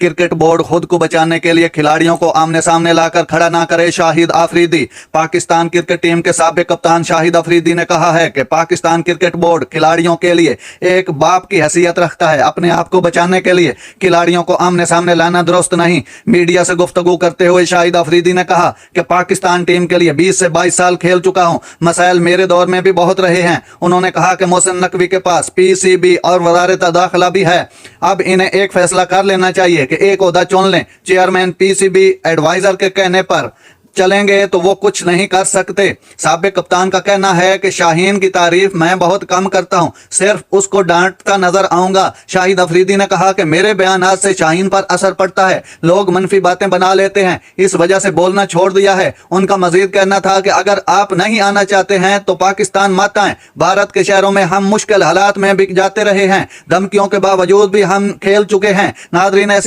Cricket board खुद को बचाने के लिए खिलाड़ियों को आमने सामने लाकर खड़ा ना करे। शाहिद अफरीदी। पाकिस्तान क्रिकेट टीम के साबिक कप्तान शाहिद अफरीदी ने कहा है कि पाकिस्तान क्रिकेट बोर्ड खिलाड़ियों के लिए एक बाप की हैसियत रखता है। अपने आप को बचाने के लिए खिलाड़ियों को आमने सामने लाना दुरुस्त नहीं। मीडिया से गुफ्तगू करते हुए शाहिद अफरीदी ने कहा कि पाकिस्तान टीम के लिए 20 से 22 साल खेल चुका हूं। मसाइल मेरे दौर में भी बहुत रहे हैं। उन्होंने कहा कि मोहसिन नकवी के पास पीसीबी और वजारत दाखिला भी है। अब इन्हें एक फैसला कर लेना चाहिए कि एक ओहदा चुन लें। चेयरमैन पीसीबी एडवाइजर के कहने पर चलेंगे तो वो कुछ नहीं कर सकते। साबिक कप्तान का कहना है कि शाहीन की तारीफ मैं बहुत कम करता हूं, सिर्फ उसको डांटता नजर आऊंगा। शाहिद अफरीदी ने कहा कि मेरे बयानात से शाहीन पर असर पड़ता है, लोग मनफी बातें बना लेते हैं, इस वजह से बोलना छोड़ दिया है। उनका मजीद कहना था कि अगर आप नहीं आना चाहते हैं तो पाकिस्तान मत आएं। भारत के शहरों में हम मुश्किल हालात में भी जाते रहे हैं, धमकियों के बावजूद भी हम खेल चुके हैं। नादरीन, ऐसी